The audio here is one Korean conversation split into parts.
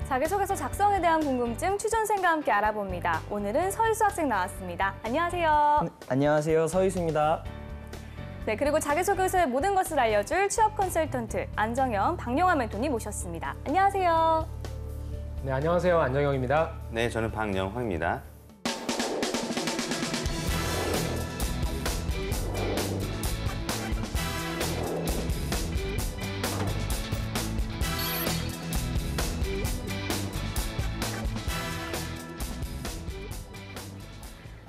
자기소개서 작성에 대한 궁금증 취준생과 함께 알아봅니다. 오늘은 서희수 학생 나왔습니다. 안녕하세요. 네, 안녕하세요. 서희수입니다. 네, 그리고 자기소개서의 모든 것을 알려줄 취업 컨설턴트 안정영, 박영화 멘토님 모셨습니다. 안녕하세요. 네, 안녕하세요. 안정영입니다. 네, 저는 박영화입니다.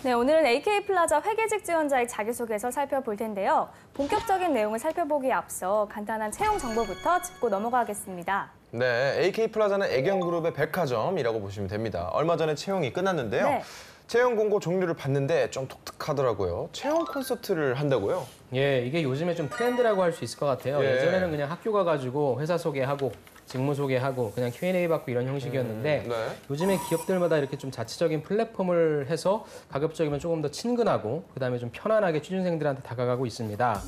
네, 오늘은 AK플라자 회계직 지원자의 자기소개서 살펴볼 텐데요. 본격적인 내용을 살펴보기에 앞서 간단한 채용 정보부터 짚고 넘어가겠습니다. 네, AK플라자는 애경그룹의 백화점이라고 보시면 됩니다. 얼마 전에 채용이 끝났는데요. 네. 채용 공고 종류를 봤는데 좀 독특하더라고요. 채용 콘서트를 한다고요? 예, 이게 요즘에 좀 트렌드라고 할 수 있을 것 같아요. 예. 예전에는 그냥 학교 가가지고 회사 소개하고 직무 소개하고 그냥 Q&A 받고 이런 형식이었는데 네. 요즘에 기업들마다 이렇게 좀 자체적인 플랫폼을 해서 가급적이면 조금 더 친근하고 그다음에 좀 편안하게 취준생들한테 다가가고 있습니다.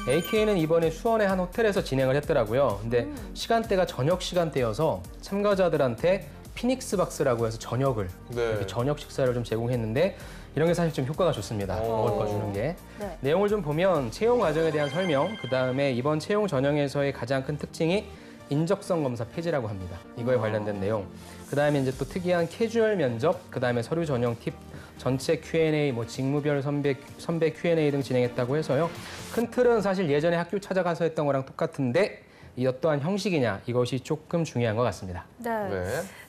AK는 이번에 수원의 한 호텔에서 진행을 했더라고요. 근데 시간대가 저녁 시간대여서 참가자들한테 피닉스 박스라고 해서 저녁을 이렇게 저녁 식사를 좀 제공했는데 이런 게 사실 좀 효과가 좋습니다. 먹을 거 주는 게. 네. 내용을 좀 보면 채용 과정에 대한 설명, 그다음에 이번 채용 전형에서의 가장 큰 특징이 인적성 검사 폐지라고 합니다. 이거에 관련된 내용. 그다음에 이제 또 특이한 캐주얼 면접, 그다음에 서류 전형 팁, 전체 Q&A, 뭐 직무별 선배 Q&A 등 진행했다고 해서요. 큰 틀은 사실 예전에 학교 찾아가서 했던 거랑 똑같은데 이 어떠한 형식이냐, 이것이 조금 중요한 것 같습니다. 네. 네.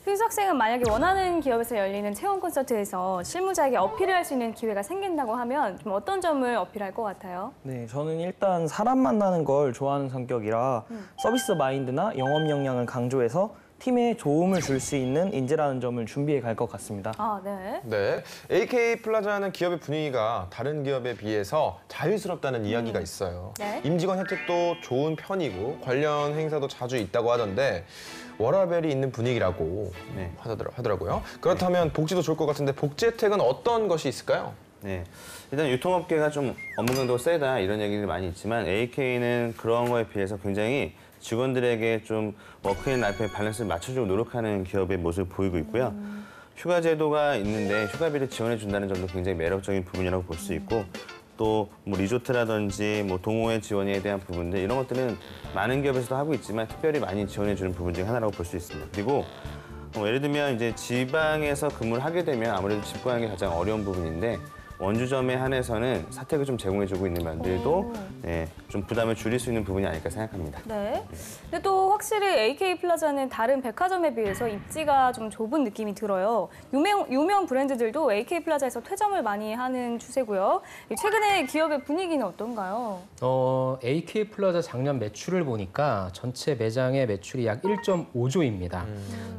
휘수 학생은 만약에 원하는 기업에서 열리는 채용 콘서트에서 실무자에게 어필을 할 수 있는 기회가 생긴다고 하면 좀 어떤 점을 어필할 것 같아요? 네, 저는 일단 사람 만나는 걸 좋아하는 성격이라 서비스 마인드나 영업 역량을 강조해서 팀에 도움을 줄 수 있는 인재라는 점을 준비해 갈 것 같습니다. 아, 네. 네, AK플라자는 기업의 분위기가 다른 기업에 비해서 자유스럽다는 이야기가 있어요. 네. 임직원 혜택도 좋은 편이고 관련 행사도 자주 있다고 하던데 워라밸이 있는 분위기라고 네. 하더라고요. 그렇다면 복지도 좋을 것 같은데 복지 혜택은 어떤 것이 있을까요? 네, 일단 유통업계가 좀 업무 강도가 세다 이런 얘기들이 많이 있지만 AK는 그런 거에 비해서 굉장히 직원들에게 좀 워크앤라이프의 밸런스를 맞춰주고 노력하는 기업의 모습을 보이고 있고요. 휴가 제도가 있는데 휴가비를 지원해 준다는 점도 굉장히 매력적인 부분이라고 볼 수 있고 또 뭐 리조트라든지 뭐 동호회 지원에 대한 부분들 이런 것들은 많은 기업에서도 하고 있지만 특별히 많이 지원해 주는 부분 중 하나라고 볼 수 있습니다. 그리고 예를 들면 이제 지방에서 근무를 하게 되면 아무래도 집 구하는 게 가장 어려운 부분인데 원주점에 한해서는 사택을 좀 제공해주고 있는 면들도 네, 좀 부담을 줄일 수 있는 부분이 아닐까 생각합니다. 네. 근데 또 확실히 AK플라자는 다른 백화점에 비해서 입지가 좀 좁은 느낌이 들어요. 유명 브랜드들도 AK플라자에서 퇴점을 많이 하는 추세고요. 최근에 기업의 분위기는 어떤가요? AK플라자 작년 매출을 보니까 전체 매장의 매출이 약 1.5조입니다.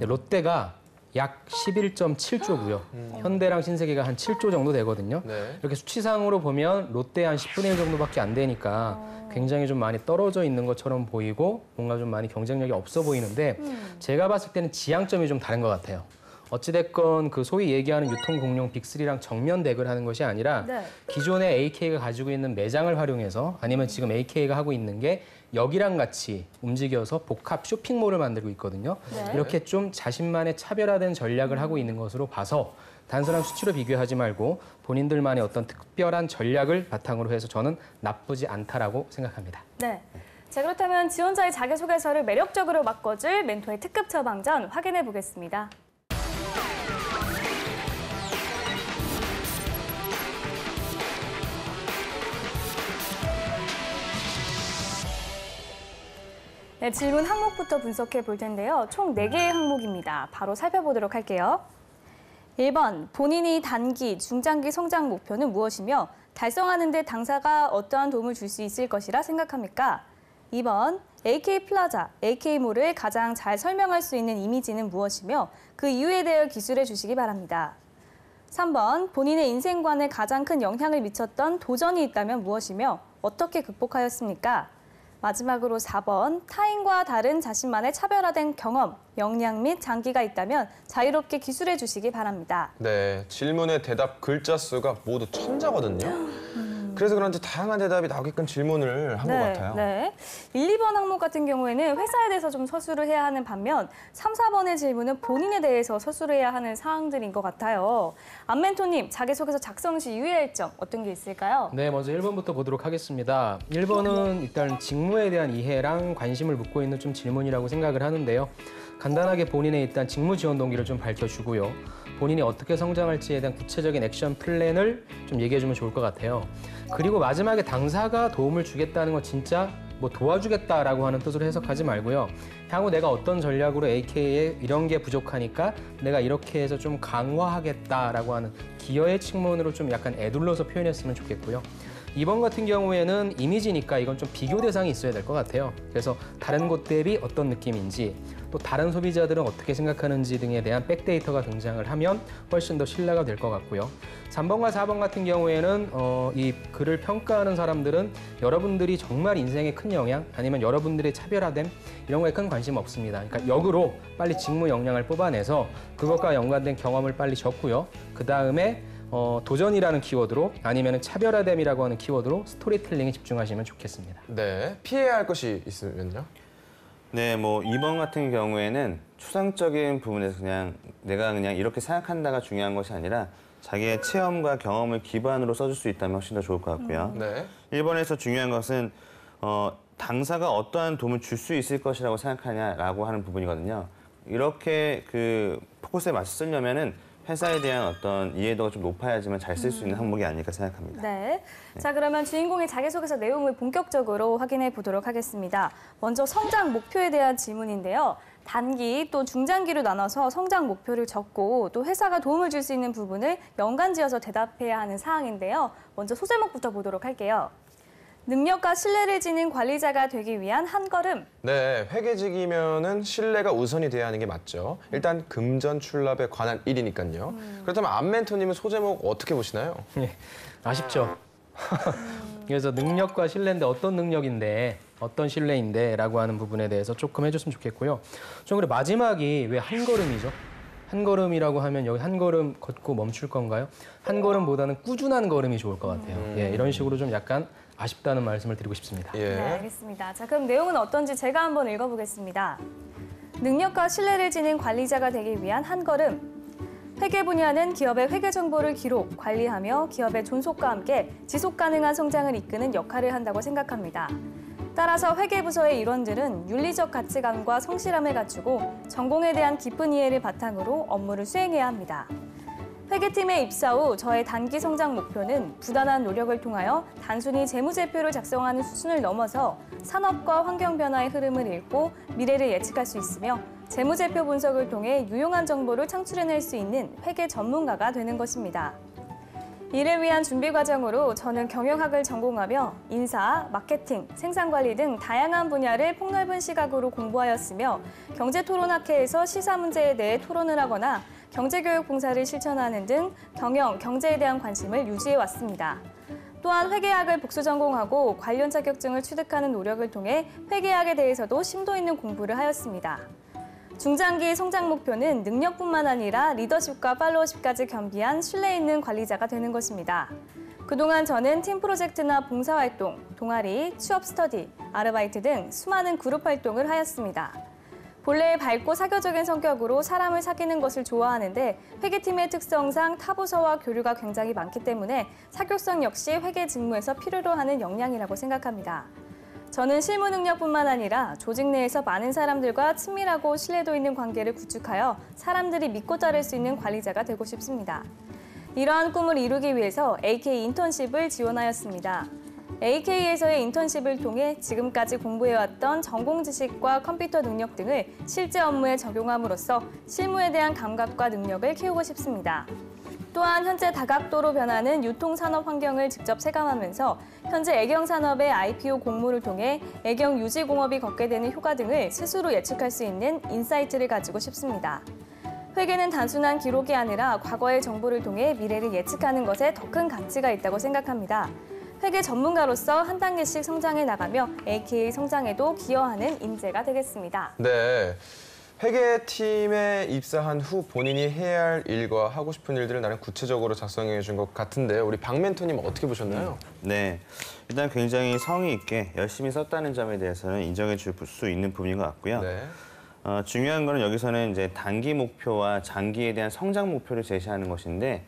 롯데가 약 11.7조고요. 현대랑 신세계가 한 7조 정도 되거든요. 네. 이렇게 수치상으로 보면 롯데 한 10분의 1 정도밖에 안 되니까 굉장히 좀 많이 떨어져 있는 것처럼 보이고 뭔가 좀 많이 경쟁력이 없어 보이는데 제가 봤을 때는 지향점이 좀 다른 것 같아요. 어찌됐건 그 소위 얘기하는 유통공룡 빅3랑 정면 대결하는 것이 아니라 네. 기존의 AK가 가지고 있는 매장을 활용해서 아니면 지금 AK가 하고 있는 게 여기랑 같이 움직여서 복합 쇼핑몰을 만들고 있거든요. 네. 이렇게 좀 자신만의 차별화된 전략을 하고 있는 것으로 봐서 단순한 수치로 비교하지 말고 본인들만의 어떤 특별한 전략을 바탕으로 해서 저는 나쁘지 않다라고 생각합니다. 네. 자, 그렇다면 지원자의 자기소개서를 매력적으로 바꿔줄 멘토의 특급 처방전 확인해 보겠습니다. 네, 질문 항목부터 분석해 볼 텐데요. 총 4개의 항목입니다. 바로 살펴보도록 할게요. 1번, 본인이 단기, 중장기 성장 목표는 무엇이며 달성하는 데 당사가 어떠한 도움을 줄 수 있을 것이라 생각합니까? 2번, AK플라자, AK몰을 가장 잘 설명할 수 있는 이미지는 무엇이며 그 이유에 대해 기술해 주시기 바랍니다. 3번, 본인의 인생관에 가장 큰 영향을 미쳤던 도전이 있다면 무엇이며 어떻게 극복하였습니까? 마지막으로 4번, 타인과 다른 자신만의 차별화된 경험, 역량 및 장기가 있다면 자유롭게 기술해 주시기 바랍니다. 네, 질문의 대답 글자 수가 모두 1000자거든요. 그래서 그런지 다양한 대답이 나오게끔 질문을 한 것 같아요. 네. 1, 2번 항목 같은 경우에는 회사에 대해서 좀 서술을 해야 하는 반면 3, 4번의 질문은 본인에 대해서 서술을 해야 하는 사항들인 것 같아요. 안멘토님, 자기소개서 작성 시 유의할 점 어떤 게 있을까요? 네, 먼저 1번부터 보도록 하겠습니다. 1번은 일단 직무에 대한 이해랑 관심을 묻고 있는 좀 질문이라고 생각을 하는데요. 간단하게 본인의 일단 직무 지원 동기를 좀 밝혀주고요. 본인이 어떻게 성장할지에 대한 구체적인 액션 플랜을 좀 얘기해주면 좋을 것 같아요. 그리고 마지막에 당사가 도움을 주겠다는 건 진짜 뭐 도와주겠다라고 하는 뜻으로 해석하지 말고요. 향후 내가 어떤 전략으로 AK에 이런 게 부족하니까 내가 이렇게 해서 좀 강화하겠다라고 하는 기여의 측면으로 좀 약간 애둘러서 표현했으면 좋겠고요. 2번 같은 경우에는 이미지니까 이건 좀 비교 대상이 있어야 될 것 같아요. 그래서 다른 곳 대비 어떤 느낌인지, 또 다른 소비자들은 어떻게 생각하는지 등에 대한 백데이터가 등장을 하면 훨씬 더 신뢰가 될 것 같고요. 3번과 4번 같은 경우에는 이 글을 평가하는 사람들은 여러분들이 정말 인생에 큰 영향, 아니면 여러분들의 차별화됨 이런 거에 큰 관심 없습니다. 그러니까 역으로 빨리 직무 역량을 뽑아내서 그것과 연관된 경험을 빨리 적고요. 그 다음에 도전이라는 키워드로 아니면 차별화됨이라고 하는 키워드로 스토리텔링에 집중하시면 좋겠습니다. 네, 피해야 할 것이 있으면요? 네, 뭐 2번 같은 경우에는 추상적인 부분에서 내가 이렇게 생각한다가 중요한 것이 아니라 자기의 체험과 경험을 기반으로 써줄 수 있다면 훨씬 더 좋을 것 같고요. 네. 1번에서 중요한 것은 당사가 어떠한 도움을 줄 수 있을 것이라고 생각하냐라고 하는 부분이거든요. 이렇게 그 포커스에 맞춰 쓰려면은 회사에 대한 어떤 이해도가 좀 높아야지만 잘 쓸 수 있는 항목이 아닐까 생각합니다. 네. 자, 그러면 주인공의 자기소개서 내용을 본격적으로 확인해 보도록 하겠습니다. 먼저 성장 목표에 대한 질문인데요. 단기 또 중장기로 나눠서 성장 목표를 적고 또 회사가 도움을 줄 수 있는 부분을 연관지어서 대답해야 하는 사항인데요. 먼저 소제목부터 보도록 할게요. 능력과 신뢰를 지닌 관리자가 되기 위한 한 걸음. 네, 회계직이면은 신뢰가 우선이 돼야 하는 게 맞죠. 일단 금전 출납에 관한 일이니까요. 그렇다면 안멘토님은 소제목 어떻게 보시나요? 예, 아쉽죠. 그래서 능력과 신뢰인데 어떤 능력인데 어떤 신뢰인데 라고 하는 부분에 대해서 조금 해줬으면 좋겠고요. 좀 그래 마지막이 왜 한 걸음이죠? 한 걸음이라고 하면 여기 한 걸음 걷고 멈출 건가요? 한 걸음보다는 꾸준한 걸음이 좋을 것 같아요. 예, 이런 식으로 좀 약간 아쉽다는 말씀을 드리고 싶습니다. 예. 네, 알겠습니다. 자, 그럼 내용은 어떤지 제가 한번 읽어보겠습니다. 능력과 신뢰를 지닌 관리자가 되기 위한 한 걸음. 회계 분야는 기업의 회계 정보를 기록, 관리하며 기업의 존속과 함께 지속 가능한 성장을 이끄는 역할을 한다고 생각합니다. 따라서 회계부서의 일원들은 윤리적 가치관과 성실함을 갖추고 전공에 대한 깊은 이해를 바탕으로 업무를 수행해야 합니다. 회계팀에 입사 후 저의 단기 성장 목표는 부단한 노력을 통하여 단순히 재무제표를 작성하는 수준을 넘어서 산업과 환경 변화의 흐름을 읽고 미래를 예측할 수 있으며 재무제표 분석을 통해 유용한 정보를 창출해낼 수 있는 회계 전문가가 되는 것입니다. 이를 위한 준비 과정으로 저는 경영학을 전공하며 인사, 마케팅, 생산관리 등 다양한 분야를 폭넓은 시각으로 공부하였으며 경제토론학회에서 시사 문제에 대해 토론을 하거나 경제교육 봉사를 실천하는 등 경영, 경제에 대한 관심을 유지해왔습니다. 또한 회계학을 복수 전공하고 관련 자격증을 취득하는 노력을 통해 회계학에 대해서도 심도 있는 공부를 하였습니다. 중장기 성장 목표는 능력뿐만 아니라 리더십과 팔로워십까지 겸비한 신뢰 있는 관리자가 되는 것입니다. 그동안 저는 팀 프로젝트나 봉사활동, 동아리, 취업 스터디, 아르바이트 등 수많은 그룹 활동을 하였습니다. 본래 밝고 사교적인 성격으로 사람을 사귀는 것을 좋아하는데 회계팀의 특성상 타부서와 교류가 굉장히 많기 때문에 사교성 역시 회계 직무에서 필요로 하는 역량이라고 생각합니다. 저는 실무 능력뿐만 아니라 조직 내에서 많은 사람들과 친밀하고 신뢰도 있는 관계를 구축하여 사람들이 믿고 따를 수 있는 관리자가 되고 싶습니다. 이러한 꿈을 이루기 위해서 AK 인턴십을 지원하였습니다. AK에서의 인턴십을 통해 지금까지 공부해왔던 전공 지식과 컴퓨터 능력 등을 실제 업무에 적용함으로써 실무에 대한 감각과 능력을 키우고 싶습니다. 또한 현재 다각도로 변하는 유통산업 환경을 직접 체감하면서 현재 애경산업의 IPO 공모를 통해 애경 유지공업이 걷게 되는 효과 등을 스스로 예측할 수 있는 인사이트를 가지고 싶습니다. 회계는 단순한 기록이 아니라 과거의 정보를 통해 미래를 예측하는 것에 더 큰 가치가 있다고 생각합니다. 회계 전문가로서 한 단계씩 성장해 나가며 AKA 성장에도 기여하는 인재가 되겠습니다. 네. 회계팀에 입사한 후 본인이 해야 할 일과 하고 싶은 일들을 나름 구체적으로 작성해 준 것 같은데 우리 박 멘토님 어떻게 보셨나요? 네, 일단 굉장히 성의 있게 열심히 썼다는 점에 대해서는 인정해 줄 수 있는 부분인 것 같고요. 네. 중요한 거는 여기서는 이제 단기 목표와 장기에 대한 성장 목표를 제시하는 것인데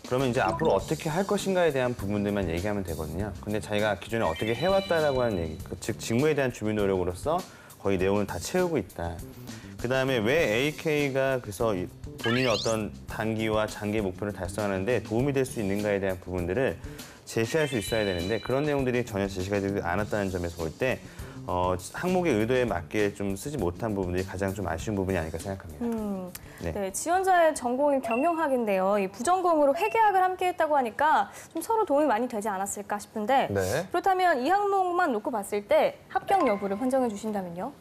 그러면 이제 앞으로 어떻게 할 것인가에 대한 부분들만 얘기하면 되거든요. 근데 자기가 기존에 어떻게 해왔다라고 하는 얘기, 즉 직무에 대한 준비 노력으로서 거의 내용을 다 채우고 있다. 그다음에 왜 AK가 그래서 본인이 어떤 단기와 장기 목표를 달성하는데 도움이 될 수 있는가에 대한 부분들을 제시할 수 있어야 되는데 그런 내용들이 전혀 제시가 되지 않았다는 점에서 볼 때 항목의 의도에 맞게 좀 쓰지 못한 부분들이 가장 좀 아쉬운 부분이 아닐까 생각합니다. 네, 지원자의 전공이 경영학인데요. 이 부전공으로 회계학을 함께 했다고 하니까 좀 서로 도움이 많이 되지 않았을까 싶은데 네. 그렇다면 이 항목만 놓고 봤을 때 합격 여부를 판정해 주신다면요?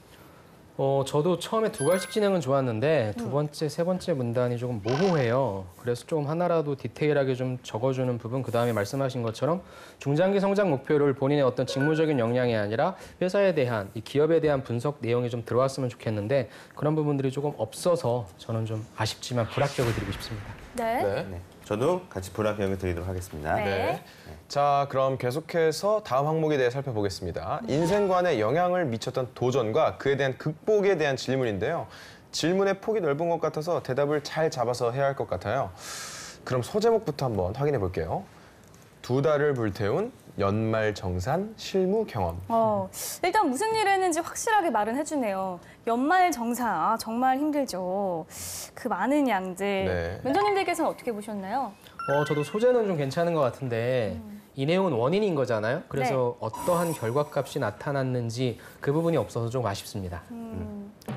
저도 처음에 2갈씩 진행은 좋았는데 두 번째, 세 번째 문단이 조금 모호해요. 그래서 조금 하나라도 디테일하게 좀 적어주는 부분, 그다음에 말씀하신 것처럼 중장기 성장 목표를 본인의 어떤 직무적인 역량이 아니라 회사에 대한, 이 기업에 대한 분석 내용이 좀 들어왔으면 좋겠는데 그런 부분들이 조금 없어서 저는 좀 아쉽지만 불합격을 드리고 싶습니다. 네. 네, 저도 같이 불합격을 드리도록 하겠습니다. 네. 자, 그럼 계속해서 다음 항목에 대해 살펴보겠습니다. 인생관에 영향을 미쳤던 도전과 그에 대한 극복에 대한 질문인데요. 질문의 폭이 넓은 것 같아서 대답을 잘 잡아서 해야 할 것 같아요. 그럼 소제목부터 한번 확인해 볼게요. 2달을 불태운 연말정산 실무 경험. 일단 무슨 일을 했는지 확실하게 말은 해주네요. 연말정산, 정말 힘들죠. 그 많은 양들. 네. 멘토님들께서는 어떻게 보셨나요? 저도 소재는 좀 괜찮은 것 같은데 이 내용은 원인인 거잖아요. 그래서 어떠한 결과값이 나타났는지 그 부분이 없어서 좀 아쉽습니다.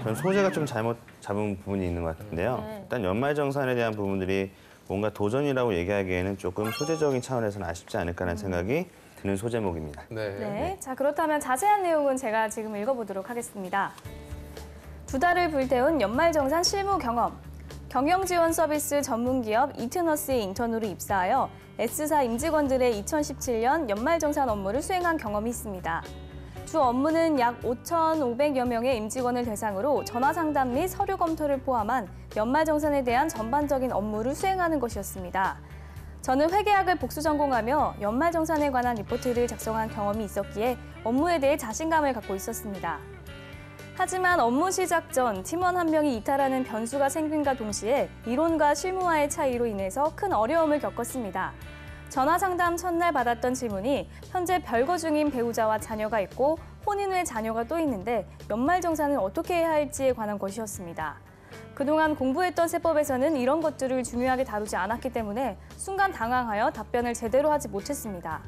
저는 소재가 좀 잘못 잡은 부분이 있는 것 같은데요. 일단 연말정산에 대한 부분들이 뭔가 도전이라고 얘기하기에는 조금 소재적인 차원에서는 아쉽지 않을까라는 생각이 드는 소제목입니다. 네. 자, 그렇다면 자세한 내용은 제가 지금 읽어보도록 하겠습니다. 2달을 불태운 연말정산 실무 경험. 경영지원 서비스 전문기업 이트너스의 인턴으로 입사하여 S사 임직원들의 2017년 연말정산 업무를 수행한 경험이 있습니다. 주 업무는 약 5,500여 명의 임직원을 대상으로 전화상담 및 서류 검토를 포함한 연말정산에 대한 전반적인 업무를 수행하는 것이었습니다. 저는 회계학을 복수 전공하며 연말정산에 관한 리포트를 작성한 경험이 있었기에 업무에 대해 자신감을 갖고 있었습니다. 하지만 업무 시작 전 팀원 한 명이 이탈하는 변수가 생긴과 동시에 이론과 실무와의 차이로 인해서 큰 어려움을 겪었습니다. 전화 상담 첫날 받았던 질문이 현재 별거 중인 배우자와 자녀가 있고 혼인 후에 자녀가 또 있는데 연말정산은 어떻게 해야 할지에 관한 것이었습니다. 그동안 공부했던 세법에서는 이런 것들을 중요하게 다루지 않았기 때문에 순간 당황하여 답변을 제대로 하지 못했습니다.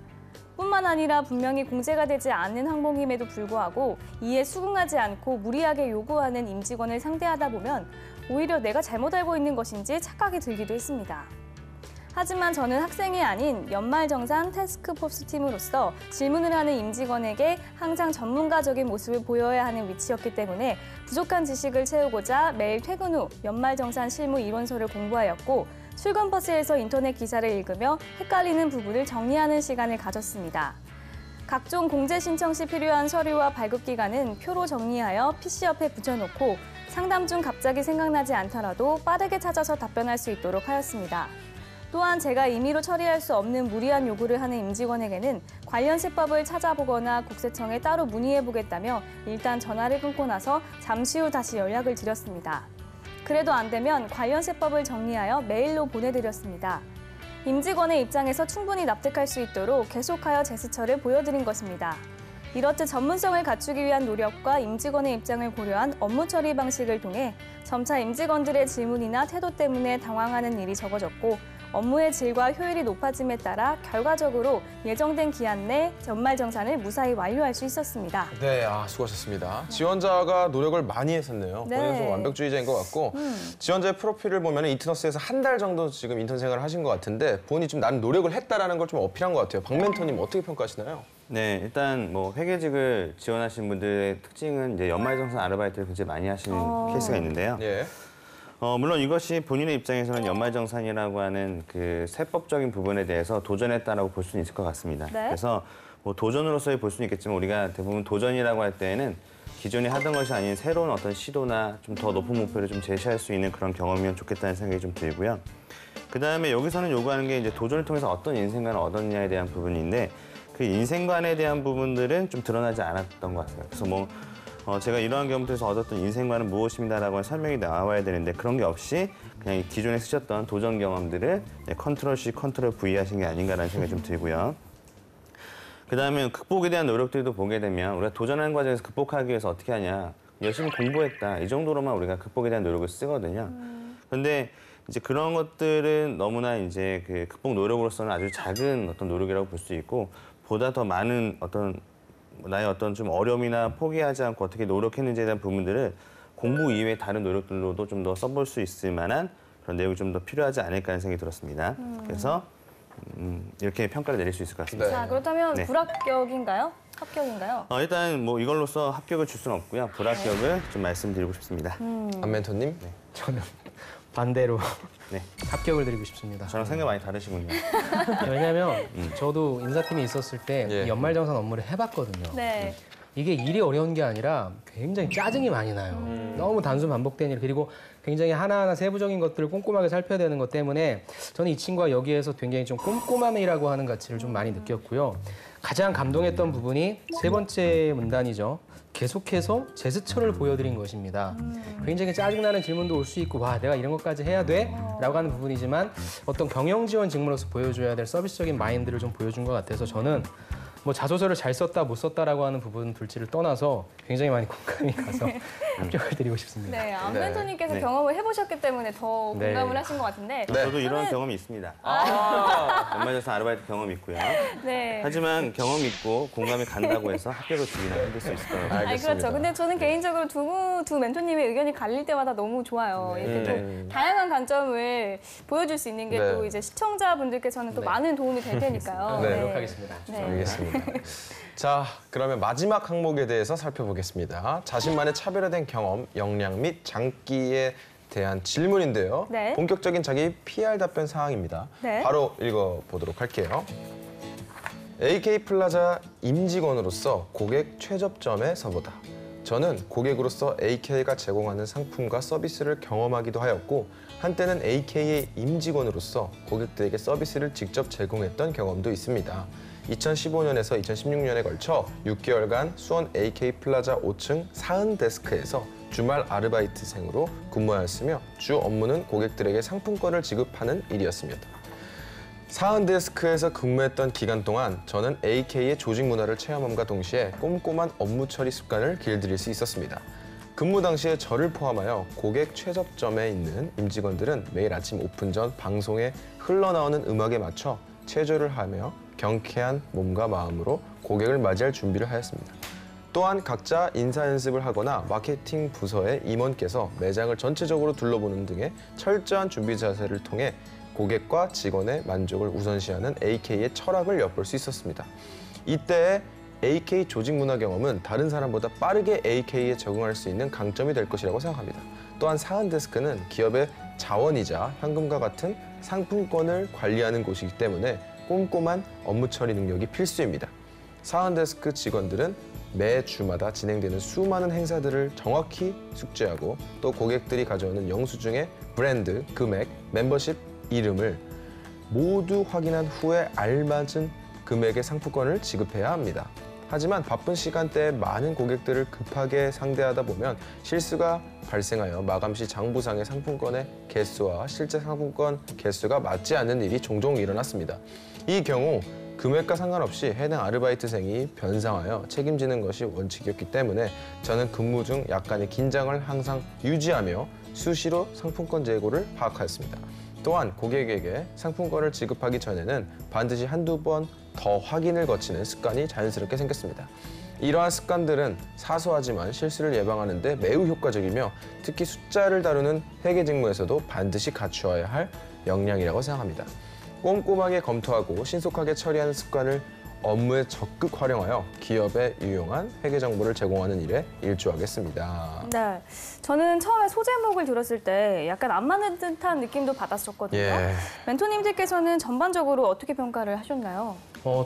뿐만 아니라 분명히 공제가 되지 않는 항목임에도 불구하고 이에 수긍하지 않고 무리하게 요구하는 임직원을 상대하다 보면 오히려 내가 잘못 알고 있는 것인지 착각이 들기도 했습니다. 하지만 저는 학생이 아닌 연말정산 태스크포스 팀으로서 질문을 하는 임직원에게 항상 전문가적인 모습을 보여야 하는 위치였기 때문에 부족한 지식을 채우고자 매일 퇴근 후 연말정산 실무 이론서를 공부하였고 출근 버스에서 인터넷 기사를 읽으며 헷갈리는 부분을 정리하는 시간을 가졌습니다. 각종 공제 신청 시 필요한 서류와 발급기간은 표로 정리하여 PC 옆에 붙여놓고 상담 중 갑자기 생각나지 않더라도 빠르게 찾아서 답변할 수 있도록 하였습니다. 또한 제가 임의로 처리할 수 없는 무리한 요구를 하는 임직원에게는 관련 세법을 찾아보거나 국세청에 따로 문의해보겠다며 일단 전화를 끊고 나서 잠시 후 다시 연락을 드렸습니다. 그래도 안 되면 관련 세법을 정리하여 메일로 보내드렸습니다. 임직원의 입장에서 충분히 납득할 수 있도록 계속하여 제스처를 보여드린 것입니다. 이렇듯 전문성을 갖추기 위한 노력과 임직원의 입장을 고려한 업무 처리 방식을 통해 점차 임직원들의 질문이나 태도 때문에 당황하는 일이 적어졌고 업무의 질과 효율이 높아짐에 따라 결과적으로 예정된 기한 내 연말정산을 무사히 완료할 수 있었습니다. 네, 수고하셨습니다. 지원자가 노력을 많이 했었네요. 네. 본인은 좀 완벽주의자인 것 같고 지원자의 프로필을 보면 이트너스에서 한 달 정도 지금 인턴 생활을 하신 것 같은데 본인이 좀 나는 노력을 했다라는 걸 좀 어필한 것 같아요. 박 멘토님 어떻게 평가하시나요? 네, 일단 뭐 회계직을 지원하신 분들의 특징은 이제 연말정산 아르바이트를 굉장히 많이 하시는 케이스가 있는데요. 예. 물론 이것이 본인의 입장에서는 연말정산이라고 하는 그 세법적인 부분에 대해서 도전했다라고 볼 수는 있을 것 같습니다. 네. 그래서 뭐 도전으로서의 볼 수는 있겠지만 우리가 대부분 도전이라고 할 때에는 기존에 하던 것이 아닌 새로운 어떤 시도나 좀 더 높은 목표를 좀 제시할 수 있는 그런 경험이면 좋겠다는 생각이 좀 들고요. 그다음에 여기서는 요구하는 게 이제 도전을 통해서 어떤 인생관을 얻었냐에 대한 부분인데 그 인생관에 대한 부분들은 좀 드러나지 않았던 것 같아요. 그래서 뭐 제가 이러한 경험에서 얻었던 인생관은 무엇입니다라고 설명이 나와야 되는데 그런 게 없이 그냥 기존에 쓰셨던 도전 경험들을 컨트롤 C, 컨트롤 V 하신 게 아닌가라는 생각이 좀 들고요. 그다음에 극복에 대한 노력들도 보게 되면 우리가 도전하는 과정에서 극복하기 위해서 어떻게 하냐. 열심히 공부했다. 이 정도로만 우리가 극복에 대한 노력을 쓰거든요. 그런데 이제 그런 것들은 너무나 이제 그 극복 노력으로서는 아주 작은 어떤 노력이라고 볼 수 있고 보다 더 많은 어떤 나의 어떤 좀 어려움이나 포기하지 않고 어떻게 노력했는지에 대한 부분들을 공부 이외의 다른 노력들로도 좀 더 써볼 수 있을 만한 그런 내용이 좀 더 필요하지 않을까 하는 생각이 들었습니다. 그래서 이렇게 평가를 내릴 수 있을 것 같습니다. 네. 자, 그렇다면 네. 불합격인가요? 합격인가요? 일단 뭐 이걸로써 합격을 줄 수는 없고요. 불합격을 좀 말씀드리고 싶습니다. 안 멘토님? 저는 반대로 네. 합격을 드리고 싶습니다. 저랑 생각 많이 다르시군요. 왜냐하면 저도 인사팀에 있었을 때 예. 연말정산 업무를 해봤거든요. 네. 이게 일이 어려운 게 아니라 굉장히 짜증이 많이 나요. 너무 단순 반복된 일 그리고 굉장히 하나하나 세부적인 것들을 꼼꼼하게 살펴야 되는 것 때문에 저는 이 친구가 여기에서 굉장히 좀 꼼꼼함이라고 하는 가치를 좀 많이 느꼈고요. 가장 감동했던 부분이 세 번째 문단이죠. 계속해서 제스처를 보여드린 것입니다. 굉장히 짜증나는 질문도 올 수 있고 와 내가 이런 것까지 해야 돼? 라고 하는 부분이지만 어떤 경영 지원 직무로서 보여줘야 될 서비스적인 마인드를 좀 보여준 것 같아서 저는 뭐 자소서를 잘 썼다 못 썼다라고 하는 부분 둘치를 떠나서 굉장히 많이 공감이 가서 합격을 드리고 싶습니다. 네, 안 네. 멘토님께서 네. 경험을 해보셨기 때문에 더 네. 공감을 하신 것 같은데. 저도 이런 경험이 있습니다. 연말정산 아르바이트 경험이 있고요. 네. 하지만 경험 있고 공감이 간다고 해서 합격을 주기는 힘들 수 있을 거예요. 아니, 그렇죠. 근데 저는 개인적으로 두 멘토님의 의견이 갈릴 때마다 너무 좋아요. 이렇게 또 다양한 관점을 보여줄 수 있는 게 네. 또 이제 시청자분들께서는 또 많은 도움이 될 테니까요. 네. 노력하겠습니다. 네. 알겠습니다. 자, 그러면 마지막 항목에 대해서 살펴보겠습니다. 자신만의 차별화된 경험, 역량 및 장기에 대한 질문인데요. 네. 본격적인 자기 PR 답변 사항입니다. 네. 바로 읽어보도록 할게요. AK 플라자 임직원으로서 고객 최접점에 서보다. 저는 고객으로서 AK가 제공하는 상품과 서비스를 경험하기도 하였고 한때는 AK의 임직원으로서 고객들에게 서비스를 직접 제공했던 경험도 있습니다. 2015년에서 2016년에 걸쳐 6개월간 수원 AK 플라자 5층 사은 데스크에서 주말 아르바이트생으로 근무하였으며 주 업무는 고객들에게 상품권을 지급하는 일이었습니다. 사은 데스크에서 근무했던 기간 동안 저는 AK의 조직 문화를 체험함과 동시에 꼼꼼한 업무 처리 습관을 길들일 수 있었습니다. 근무 당시에 저를 포함하여 고객 최접점에 있는 임직원들은 매일 아침 오픈 전 방송에 흘러나오는 음악에 맞춰 체조를 하며 경쾌한 몸과 마음으로 고객을 맞이할 준비를 하였습니다. 또한 각자 인사 연습을 하거나 마케팅 부서의 임원께서 매장을 전체적으로 둘러보는 등의 철저한 준비 자세를 통해 고객과 직원의 만족을 우선시하는 AK의 철학을 엿볼 수 있었습니다. 이때 AK 조직 문화 경험은 다른 사람보다 빠르게 AK에 적응할 수 있는 강점이 될 것이라고 생각합니다. 또한 사은 데스크는 기업의 자원이자 현금과 같은 상품권을 관리하는 곳이기 때문에 꼼꼼한 업무 처리 능력이 필수입니다. 사은 데스크 직원들은 매 주마다 진행되는 수많은 행사들을 정확히 숙지하고 또 고객들이 가져오는 영수증의 브랜드, 금액, 멤버십 이름을 모두 확인한 후에 알맞은 금액의 상품권을 지급해야 합니다. 하지만 바쁜 시간대에 많은 고객들을 급하게 상대하다 보면 실수가 발생하여 마감 시 장부상의 상품권의 개수와 실제 상품권 개수가 맞지 않는 일이 종종 일어났습니다. 이 경우 금액과 상관없이 해당 아르바이트생이 변상하여 책임지는 것이 원칙이었기 때문에 저는 근무 중 약간의 긴장을 항상 유지하며 수시로 상품권 재고를 파악하였습니다. 또한 고객에게 상품권을 지급하기 전에는 반드시 한두 번 더 확인을 거치는 습관이 자연스럽게 생겼습니다. 이러한 습관들은 사소하지만 실수를 예방하는 데 매우 효과적이며 특히 숫자를 다루는 회계 직무에서도 반드시 갖추어야 할 역량이라고 생각합니다. 꼼꼼하게 검토하고 신속하게 처리하는 습관을 업무에 적극 활용하여 기업에 유용한 회계 정보를 제공하는 일에 일조하겠습니다. 네, 저는 처음에 소제목을 들었을 때 약간 안 맞는 듯한 느낌도 받았었거든요. 예. 멘토님들께서는 전반적으로 어떻게 평가를 하셨나요?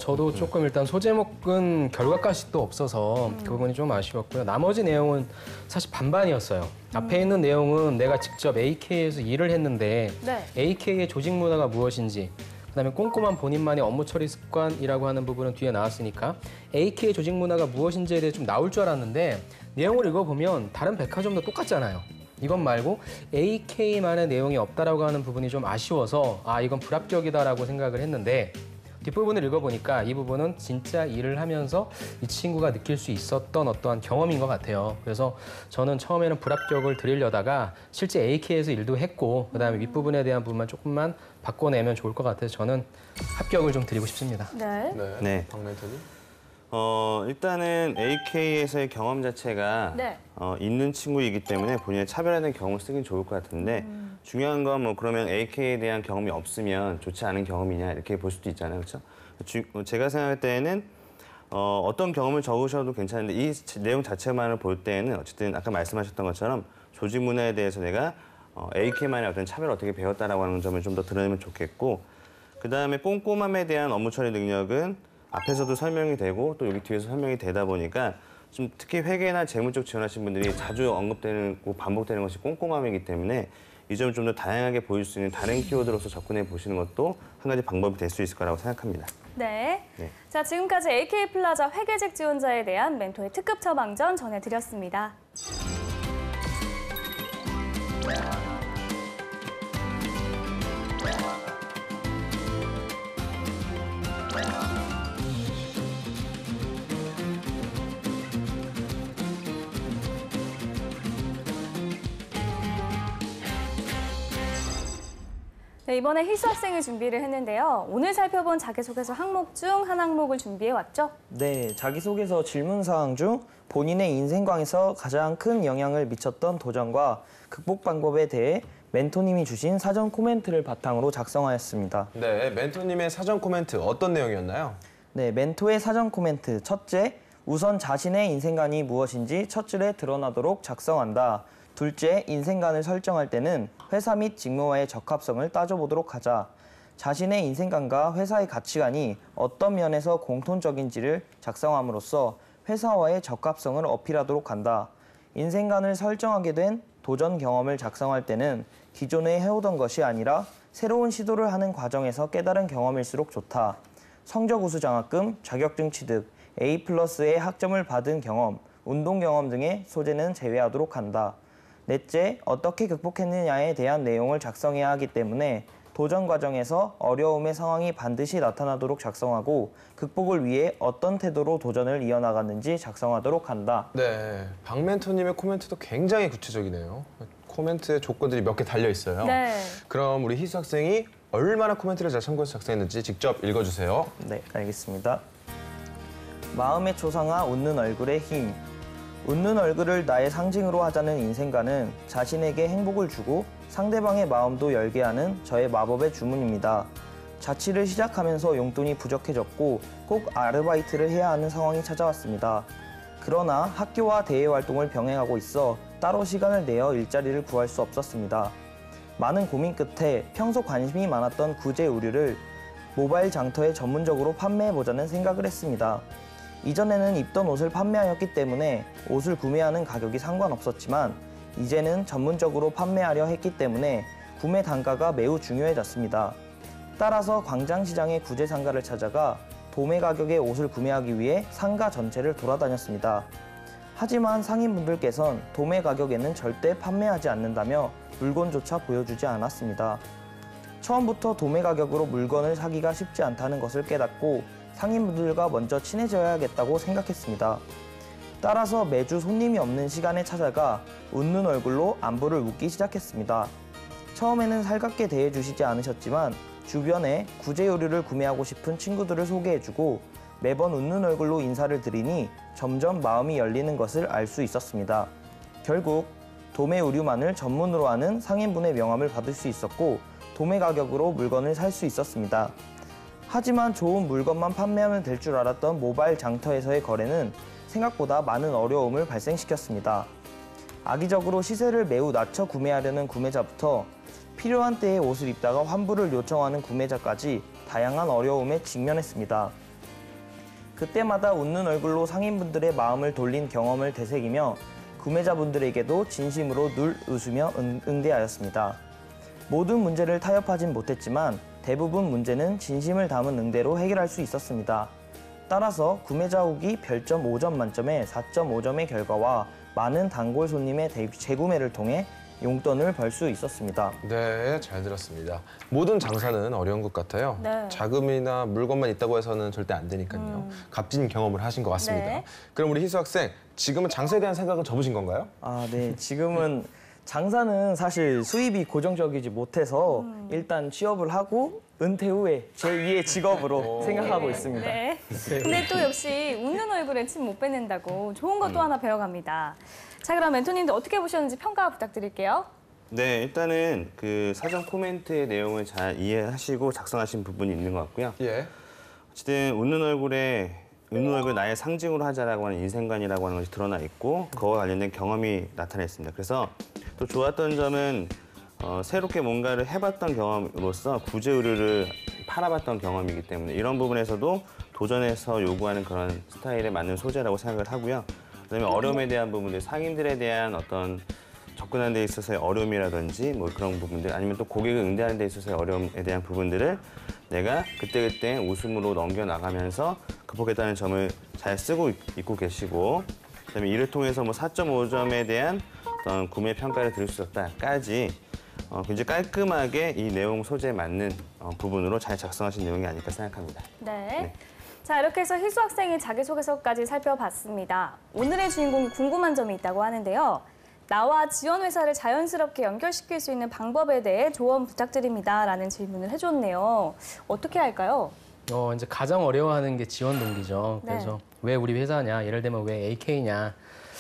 저도 조금 일단 소제목은 결과까지 또 없어서 그 부분이 좀 아쉬웠고요. 나머지 내용은 사실 반반이었어요. 앞에 있는 내용은 내가 직접 AK에서 일을 했는데 네. AK의 조직 문화가 무엇인지, 그다음에 꼼꼼한 본인만의 업무 처리 습관이라고 하는 부분은 뒤에 나왔으니까 AK의 조직 문화가 무엇인지에 대해 좀 나올 줄 알았는데 내용을 읽어보면 다른 백화점도 똑같잖아요. 이건 말고 AK만의 내용이 없다라고 하는 부분이 좀 아쉬워서 이건 불합격이다라고 생각을 했는데 뒷부분을 읽어보니까 이 부분은 진짜 일을 하면서 이 친구가 느낄 수 있었던 어떠한 경험인 것 같아요. 그래서 저는 처음에는 불합격을 드리려다가 실제 AK에서 일도 했고 그다음에 윗부분에 대한 부분만 조금만 바꿔내면 좋을 것 같아서 저는 합격을 좀 드리고 싶습니다. 네. 네. 박멘토님. 일단은 AK에서의 경험 자체가 네. 있는 친구이기 때문에 본인의 차별화된 경험을 쓰긴 좋을 것 같은데 중요한 건 뭐 그러면 AK에 대한 경험이 없으면 좋지 않은 경험이냐 이렇게 볼 수도 있잖아요, 그렇죠? 제가 생각할 때는 어떤 경험을 적으셔도 괜찮은데 이 내용 자체만을 볼 때는 어쨌든 아까 말씀하셨던 것처럼 조직 문화에 대해서 내가 AK만의 어떤 차별을 어떻게 배웠다라고 하는 점을 좀 더 드러내면 좋겠고 그 다음에 꼼꼼함에 대한 업무 처리 능력은 앞에서도 설명이 되고 또 여기 뒤에서 설명이 되다 보니까 좀 특히 회계나 재무 쪽 지원하신 분들이 자주 언급되고 반복되는 것이 꼼꼼함이기 때문에 이 점을 좀 더 다양하게 보일 수 있는 다른 키워드로서 접근해 보시는 것도 한 가지 방법이 될 수 있을 거라고 생각합니다. 네. 네. 자, 지금까지 AK 플라자 회계직 지원자에 대한 멘토의 특급 처방전 전해드렸습니다. 네, 이번에 희수 학생이 준비를 했는데요. 오늘 살펴본 자기소개서 항목 중 한 항목을 준비해왔죠? 네, 자기소개서 질문사항 중 본인의 인생관에서 가장 큰 영향을 미쳤던 도전과 극복 방법에 대해 멘토님이 주신 사전 코멘트를 바탕으로 작성하였습니다. 네, 멘토님의 사전 코멘트 어떤 내용이었나요? 네, 멘토의 사전 코멘트. 첫째, 우선 자신의 인생관이 무엇인지 첫 줄에 드러나도록 작성한다. 둘째, 인생관을 설정할 때는 회사 및 직무와의 적합성을 따져보도록 하자. 자신의 인생관과 회사의 가치관이 어떤 면에서 공통적인지를 작성함으로써 회사와의 적합성을 어필하도록 한다. 인생관을 설정하게 된 도전 경험을 작성할 때는 기존에 해오던 것이 아니라 새로운 시도를 하는 과정에서 깨달은 경험일수록 좋다. 성적 우수 장학금, 자격증 취득, A+의 학점을 받은 경험, 운동 경험 등의 소재는 제외하도록 한다. 넷째, 어떻게 극복했느냐에 대한 내용을 작성해야 하기 때문에 도전 과정에서 어려움의 상황이 반드시 나타나도록 작성하고 극복을 위해 어떤 태도로 도전을 이어나갔는지 작성하도록 한다. 네, 박멘토님의 코멘트도 굉장히 구체적이네요. 코멘트에 조건들이 몇 개 달려 있어요. 네. 그럼 우리 희수 학생이 얼마나 코멘트를 잘 참고해서 작성했는지 직접 읽어주세요. 네, 알겠습니다. 마음의 초상화 웃는 얼굴의 힘. 웃는 얼굴을 나의 상징으로 하자는 인생관은 자신에게 행복을 주고 상대방의 마음도 열게 하는 저의 마법의 주문입니다. 자취를 시작하면서 용돈이 부족해졌고 꼭 아르바이트를 해야 하는 상황이 찾아왔습니다. 그러나 학교와 대외 활동을 병행하고 있어 따로 시간을 내어 일자리를 구할 수 없었습니다. 많은 고민 끝에 평소 관심이 많았던 구제 의류를 모바일 장터에 전문적으로 판매해보자는 생각을 했습니다. 이전에는 입던 옷을 판매하였기 때문에 옷을 구매하는 가격이 상관없었지만 이제는 전문적으로 판매하려 했기 때문에 구매 단가가 매우 중요해졌습니다. 따라서 광장시장의 구제 상가를 찾아가 도매 가격의 옷을 구매하기 위해 상가 전체를 돌아다녔습니다. 하지만 상인분들께선 도매 가격에는 절대 판매하지 않는다며 물건조차 보여주지 않았습니다. 처음부터 도매 가격으로 물건을 사기가 쉽지 않다는 것을 깨닫고 상인분들과 먼저 친해져야겠다고 생각했습니다. 따라서 매주 손님이 없는 시간에 찾아가 웃는 얼굴로 안부를 묻기 시작했습니다. 처음에는 살갑게 대해주시지 않으셨지만 주변에 구제 의류를 구매하고 싶은 친구들을 소개해주고 매번 웃는 얼굴로 인사를 드리니 점점 마음이 열리는 것을 알 수 있었습니다. 결국 도매 의류만을 전문으로 하는 상인분의 명함을 받을 수 있었고 도매 가격으로 물건을 살 수 있었습니다. 하지만 좋은 물건만 판매하면 될 줄 알았던 모바일 장터에서의 거래는 생각보다 많은 어려움을 발생시켰습니다. 악의적으로 시세를 매우 낮춰 구매하려는 구매자부터 필요한 때에 옷을 입다가 환불을 요청하는 구매자까지 다양한 어려움에 직면했습니다. 그때마다 웃는 얼굴로 상인분들의 마음을 돌린 경험을 되새기며 구매자분들에게도 진심으로 늘 웃으며 응대하였습니다. 모든 문제를 타협하진 못했지만 대부분 문제는 진심을 담은 응대로 해결할 수 있었습니다. 따라서 구매자 후기 별점 5점 만점에 4.5점의 결과와 많은 단골 손님의 재구매를 통해 용돈을 벌 수 있었습니다. 네, 잘 들었습니다. 모든 장사는 어려운 것 같아요. 네. 자금이나 물건만 있다고 해서는 절대 안 되니까요. 값진 경험을 하신 것 같습니다. 네. 그럼 우리 희수 학생, 지금은 장사에 대한 생각은 접으신 건가요? 네. 지금은 장사는 사실 수입이 고정적이지 못해서 일단 취업을 하고 은퇴 후에 제2의 직업으로 생각하고 있습니다. 네. 근데 또 역시 웃는 얼굴에 침 못 뱉는다고 좋은 것도 하나 배워갑니다. 자, 그럼 멘토님도 어떻게 보셨는지 평가 부탁드릴게요. 네, 일단은 그 사전 코멘트의 내용을 잘 이해하시고 작성하신 부분이 있는 것 같고요. 예. 어쨌든 웃는 얼굴 나의 상징으로 하자라고 하는 인생관이라고 하는 것이 드러나 있고 그와 관련된 경험이 나타냈습니다. 그래서 또 좋았던 점은 새롭게 뭔가를 해봤던 경험으로서 구제 의류를 팔아봤던 경험이기 때문에 이런 부분에서도 도전해서 요구하는 그런 스타일에 맞는 소재라고 생각을 하고요. 그다음에 어려움에 대한 부분들, 상인들에 대한 어떤 접근하는 데 있어서의 어려움이라든지 뭐 그런 부분들 아니면 또 고객을 응대하는 데 있어서의 어려움에 대한 부분들을 내가 그때그때 웃음으로 넘겨나가면서 극복했다는 점을 잘 쓰고 있고 계시고 그다음에 이를 통해서 뭐 4.5점에 대한 어떤 구매 평가를 들을 수 있다까지 굉장히 깔끔하게 이 내용 소재에 맞는 부분으로 잘 작성하신 내용이 아닐까 생각합니다. 네. 자, 이렇게 해서 희수 학생의 자기소개서까지 살펴봤습니다. 오늘의 주인공이 궁금한 점이 있다고 하는데요. 나와 지원 회사를 자연스럽게 연결시킬 수 있는 방법에 대해 조언 부탁드립니다. 라는 질문을 해줬네요. 어떻게 할까요? 이제 가장 어려워하는 게 지원 동기죠. 네. 그래서 왜 우리 회사냐, 예를 들면 왜 AK냐.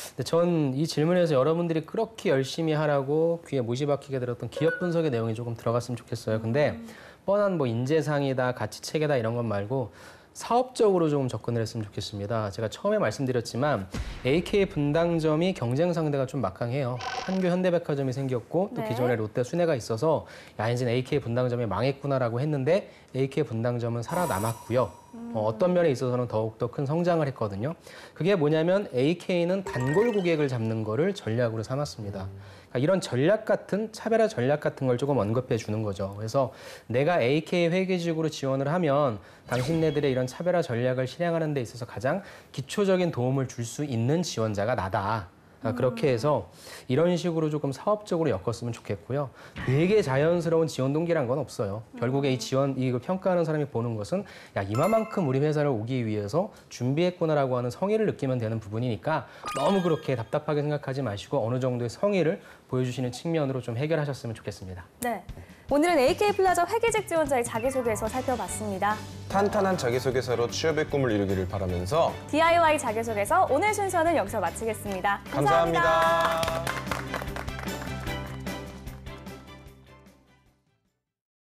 근데 전 이 질문에서 여러분들이 그렇게 열심히 하라고 귀에 못이 박히게 들었던 기업 분석의 내용이 조금 들어갔으면 좋겠어요. 근데 뻔한 뭐 인재상이다, 가치 체계다 이런 것 말고 사업적으로 좀 접근을 했으면 좋겠습니다. 제가 처음에 말씀드렸지만 AK 분당점이 경쟁 상대가 좀 막강해요. 한교 현대백화점이 생겼고 또 네. 기존에 롯데 순회가 있어서 야 이제 AK 분당점이 망했구나라고 했는데 AK 분당점은 살아남았고요. 어떤 면에 있어서는 더욱더 큰 성장을 했거든요. 그게 뭐냐면 AK는 단골 고객을 잡는 거를 전략으로 삼았습니다. 그러니까 이런 전략 같은 차별화 전략 같은 걸 조금 언급해 주는 거죠. 그래서 내가 AK 회계직으로 지원을 하면 당신네들의 이런 차별화 전략을 실행하는 데 있어서 가장 기초적인 도움을 줄 수 있는 지원자가 나다. 그렇게 해서 이런 식으로 조금 사업적으로 엮었으면 좋겠고요. 되게 자연스러운 지원 동기란 건 없어요. 결국에 이걸 평가하는 사람이 보는 것은 야 이만큼 우리 회사를 오기 위해서 준비했구나라고 하는 성의를 느끼면 되는 부분이니까 너무 그렇게 답답하게 생각하지 마시고 어느 정도의 성의를 보여주시는 측면으로 좀 해결하셨으면 좋겠습니다. 네. 오늘은 AK 플라자 회계직 지원자의 자기소개서 살펴봤습니다. 탄탄한 자기소개서로 취업의 꿈을 이루기를 바라면서 DIY 자기소개서 오늘 순서는 여기서 마치겠습니다. 감사합니다.